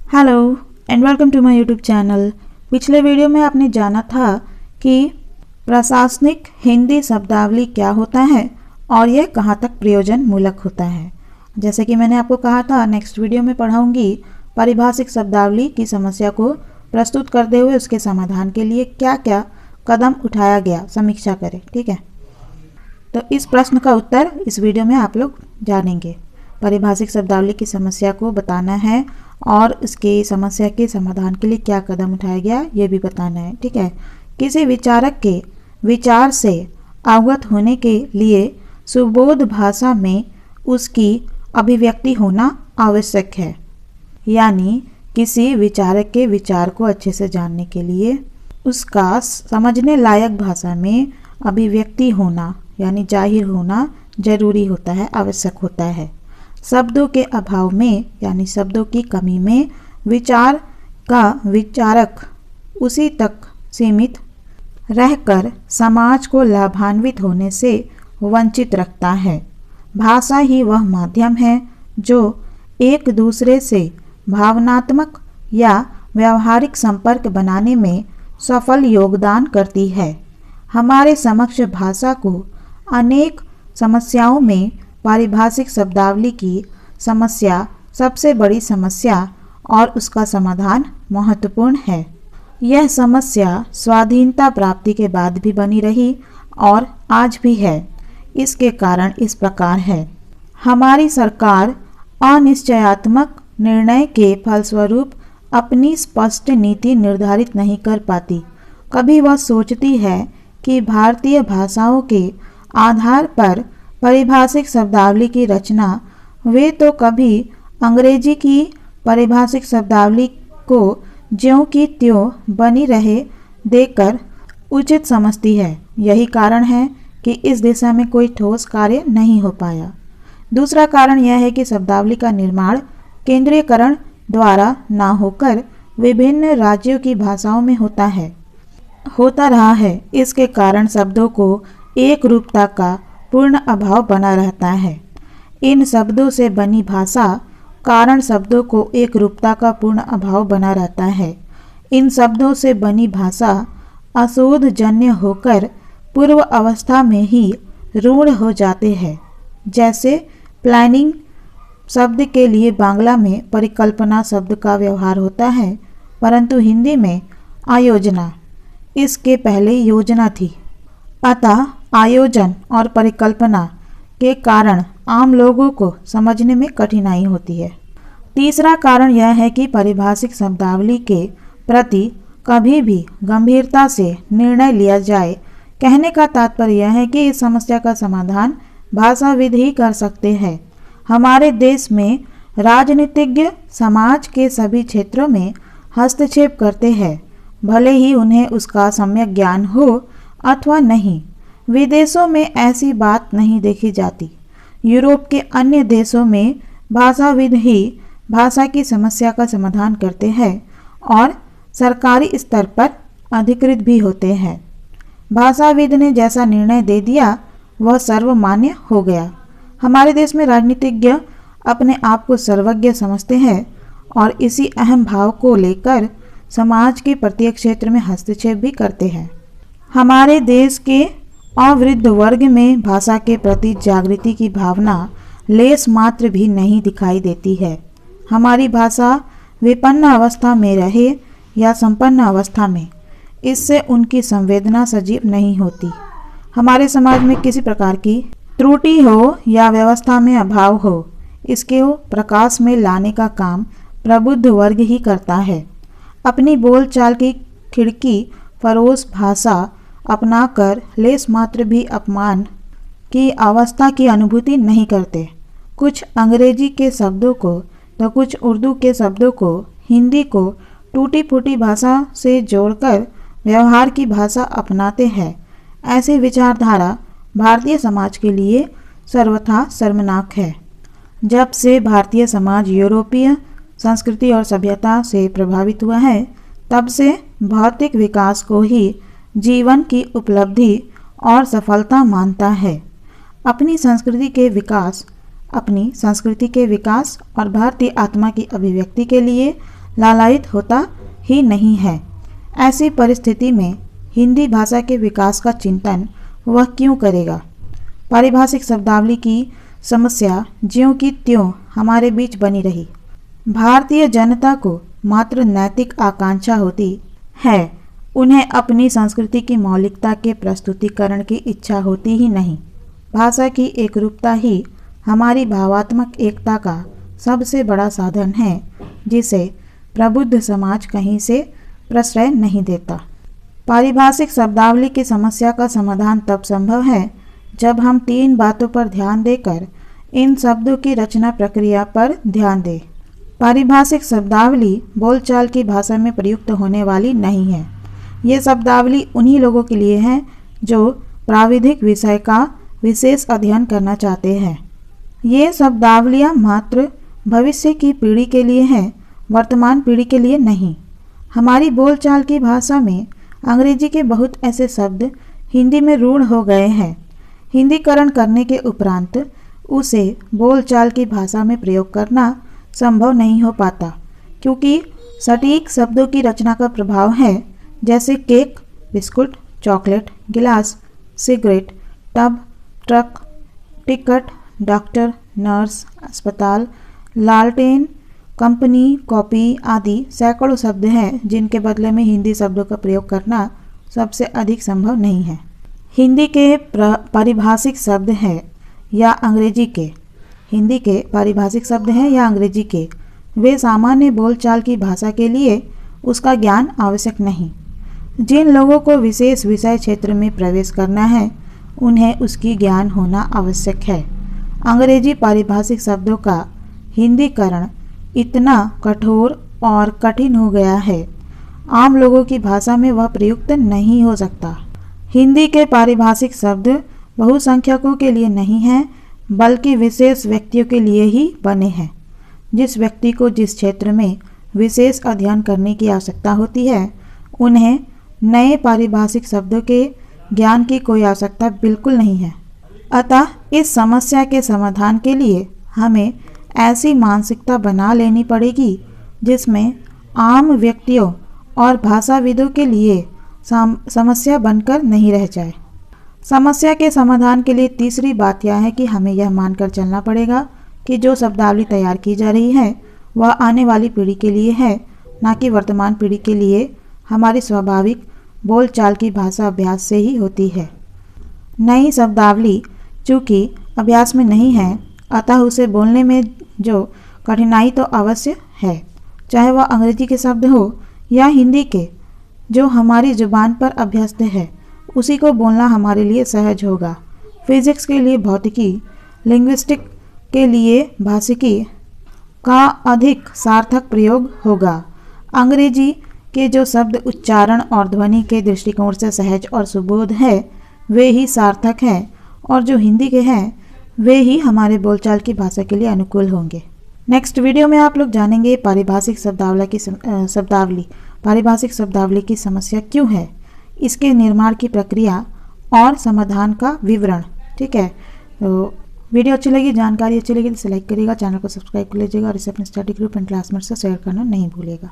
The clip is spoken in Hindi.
Hello and welcome to my YouTube channel. पिछले वीडियो में आपने जाना था कि प्रशासनिक हिंदी शब्दावली क्या होता है और यह कहाँ तक प्रयोजन मूलक होता है। जैसे कि मैंने आपको कहा था, नेक्स्ट वीडियो में पढ़ाऊंगी पारिभाषिक शब्दावली की समस्या को प्रस्तुत करते हुए उसके समाधान के लिए क्या क्या कदम उठाया गया, समीक्षा करें। ठीक है, तो इस प्रश्न का उत्तर इस वीडियो में आप लोग जानेंगे। पारिभाषिक शब्दावली की समस्या को बताना है और उसकी समस्या के समाधान के लिए क्या कदम उठाया गया ये भी बताना है। ठीक है, किसी विचारक के विचार से अवगत होने के लिए सुबोध भाषा में उसकी अभिव्यक्ति होना आवश्यक है। यानी किसी विचारक के विचार को अच्छे से जानने के लिए उसका समझने लायक भाषा में अभिव्यक्ति होना यानी जाहिर होना जरूरी होता है, आवश्यक होता है। शब्दों के अभाव में यानी शब्दों की कमी में विचार का विचारक उसी तक सीमित रहकर समाज को लाभान्वित होने से वंचित रखता है। भाषा ही वह माध्यम है जो एक दूसरे से भावनात्मक या व्यावहारिक संपर्क बनाने में सफल योगदान करती है। हमारे समक्ष भाषा को अनेक समस्याओं में पारिभाषिक शब्दावली की समस्या सबसे बड़ी समस्या और उसका समाधान महत्वपूर्ण है। यह समस्या स्वाधीनता प्राप्ति के बाद भी बनी रही और आज भी है। इसके कारण इस प्रकार है। हमारी सरकार अनिश्चयात्मक निर्णय के फलस्वरूप अपनी स्पष्ट नीति निर्धारित नहीं कर पाती। कभी वह सोचती है कि भारतीय भाषाओं के आधार पर पारिभाषिक शब्दावली की रचना, वे तो कभी अंग्रेजी की पारिभाषिक शब्दावली को ज्यों की त्यों बनी रहे देकर उचित समझती है। यही कारण है कि इस दिशा में कोई ठोस कार्य नहीं हो पाया। दूसरा कारण यह है कि शब्दावली का निर्माण केंद्रीयकरण द्वारा न होकर विभिन्न राज्यों की भाषाओं में होता रहा है। इसके कारण शब्दों को एक रूपता का पूर्ण अभाव बना रहता है। इन शब्दों से बनी भाषा कारण शब्दों को एक रूपता का पूर्ण अभाव बना रहता है। इन शब्दों से बनी भाषा अशोधजन्य होकर पूर्व अवस्था में ही रूढ़ हो जाते हैं। जैसे प्लानिंग शब्द के लिए बांग्ला में परिकल्पना शब्द का व्यवहार होता है, परंतु हिंदी में आयोजना इसके पहले योजना थी। अतः आयोजन और परिकल्पना के कारण आम लोगों को समझने में कठिनाई होती है। तीसरा कारण यह है कि पारिभाषिक शब्दावली के प्रति कभी भी गंभीरता से निर्णय लिया जाए। कहने का तात्पर्य यह है कि इस समस्या का समाधान भाषाविद ही कर सकते हैं। हमारे देश में राजनीतिज्ञ समाज के सभी क्षेत्रों में हस्तक्षेप करते हैं, भले ही उन्हें उसका सम्यक ज्ञान हो अथवा नहीं। विदेशों में ऐसी बात नहीं देखी जाती। यूरोप के अन्य देशों में भाषाविद ही भाषा की समस्या का समाधान करते हैं और सरकारी स्तर पर अधिकृत भी होते हैं। भाषाविद ने जैसा निर्णय दे दिया वह सर्वमान्य हो गया। हमारे देश में राजनीतिज्ञ अपने आप को सर्वज्ञ समझते हैं और इसी अहम भाव को लेकर समाज के प्रत्येक क्षेत्र में हस्तक्षेप भी करते हैं। हमारे देश के अवृद्ध वर्ग में भाषा के प्रति जागृति की भावना लेस मात्र भी नहीं दिखाई देती है। हमारी भाषा विपन्न अवस्था में रहे या संपन्न अवस्था में, इससे उनकी संवेदना सजीव नहीं होती। हमारे समाज में किसी प्रकार की त्रुटि हो या व्यवस्था में अभाव हो, इसके प्रकाश में लाने का काम प्रबुद्ध वर्ग ही करता है। अपनी बोलचाल की खिड़की फरोश भाषा अपनाकर लेस मात्र भी अपमान की अवस्था की अनुभूति नहीं करते। कुछ अंग्रेजी के शब्दों को तो कुछ उर्दू के शब्दों को, हिंदी को टूटी फूटी भाषा से जोड़कर व्यवहार की भाषा अपनाते हैं। ऐसी विचारधारा भारतीय समाज के लिए सर्वथा शर्मनाक है। जब से भारतीय समाज यूरोपीय संस्कृति और सभ्यता से प्रभावित हुआ है, तब से भौतिक विकास को ही जीवन की उपलब्धि और सफलता मानता है। अपनी संस्कृति के विकास और भारतीय आत्मा की अभिव्यक्ति के लिए लालायित होता ही नहीं है। ऐसी परिस्थिति में हिंदी भाषा के विकास का चिंतन वह क्यों करेगा? पारिभाषिक शब्दावली की समस्या ज्यों की त्यों हमारे बीच बनी रही। भारतीय जनता को मात्र नैतिक आकांक्षा होती है, उन्हें अपनी संस्कृति की मौलिकता के प्रस्तुतिकरण की इच्छा होती ही नहीं। भाषा की एकरूपता ही हमारी भावात्मक एकता का सबसे बड़ा साधन है, जिसे प्रबुद्ध समाज कहीं से प्रश्रय नहीं देता। पारिभाषिक शब्दावली की समस्या का समाधान तब संभव है जब हम 3 बातों पर ध्यान देकर इन शब्दों की रचना प्रक्रिया पर ध्यान दें। पारिभाषिक शब्दावली बोलचाल की भाषा में प्रयुक्त होने वाली नहीं है। ये शब्दावली उन्हीं लोगों के लिए है जो प्राविधिक विषय का विशेष अध्ययन करना चाहते हैं। ये शब्दावलियाँ मात्र भविष्य की पीढ़ी के लिए हैं, वर्तमान पीढ़ी के लिए नहीं। हमारी बोलचाल की भाषा में अंग्रेजी के बहुत ऐसे शब्द हिंदी में रूढ़ हो गए हैं। हिंदीकरण करने के उपरांत उसे बोलचाल की भाषा में प्रयोग करना संभव नहीं हो पाता, क्योंकि सटीक शब्दों की रचना का प्रभाव है, जैसे केक, बिस्कुट, चॉकलेट, गिलास, cigarette, tub, truck, ticket, doctor, nurse, अस्पताल, लालटेन, कंपनी, कॉपी आदि सैकड़ों शब्द हैं जिनके बदले में हिंदी शब्दों का प्रयोग करना सबसे अधिक संभव नहीं है। हिंदी के पारिभाषिक शब्द हैं या अंग्रेजी के हिंदी के पारिभाषिक शब्द हैं या अंग्रेजी के, वे सामान्य बोलचाल की भाषा के लिए उसका ज्ञान आवश्यक नहीं। जिन लोगों को विशेष विषय क्षेत्र में प्रवेश करना है, उन्हें उसकी ज्ञान होना आवश्यक है। अंग्रेजी पारिभाषिक शब्दों का हिंदीकरण इतना कठोर और कठिन हो गया है, आम लोगों की भाषा में वह प्रयुक्त नहीं हो सकता। हिंदी के पारिभाषिक शब्द बहुसंख्यकों के लिए नहीं हैं, बल्कि विशेष व्यक्तियों के लिए ही बने हैं। जिस व्यक्ति को जिस क्षेत्र में विशेष अध्ययन करने की आवश्यकता होती है, उन्हें नए पारिभाषिक शब्दों के ज्ञान की कोई आवश्यकता बिल्कुल नहीं है। अतः इस समस्या के समाधान के लिए हमें ऐसी मानसिकता बना लेनी पड़ेगी जिसमें आम व्यक्तियों और भाषाविदों के लिए समस्या बनकर नहीं रह जाए। समस्या के समाधान के लिए तीसरी बात यह है कि हमें यह मानकर चलना पड़ेगा कि जो शब्दावली तैयार की जा रही है वह आने वाली पीढ़ी के लिए है, न कि वर्तमान पीढ़ी के लिए। हमारी स्वाभाविक बोलचाल की भाषा अभ्यास से ही होती है। नई शब्दावली चूँकि अभ्यास में नहीं है, अतः उसे बोलने में जो कठिनाई तो अवश्य है, चाहे वह अंग्रेजी के शब्द हो या हिंदी के। जो हमारी जुबान पर अभ्यस्त है उसी को बोलना हमारे लिए सहज होगा। फिजिक्स के लिए भौतिकी, लिंग्विस्टिक के लिए भाषिकी का अधिक सार्थक प्रयोग होगा। अंग्रेजी के जो शब्द उच्चारण और ध्वनि के दृष्टिकोण से सहज और सुबोध है वे ही सार्थक हैं, और जो हिंदी के हैं वे ही हमारे बोलचाल की भाषा के लिए अनुकूल होंगे। नेक्स्ट वीडियो में आप लोग जानेंगे पारिभाषिक शब्दावली की समस्या क्यों है, इसके निर्माण की प्रक्रिया और समाधान का विवरण। ठीक है, तो वीडियो अच्छी लगी, जानकारी अच्छी लगी तो लाइक करिएगा, चैनल को सब्सक्राइब कर लीजिएगा और इसे अपने स्टडी ग्रुप एंड क्लासमेट से शेयर करना नहीं भूलिएगा।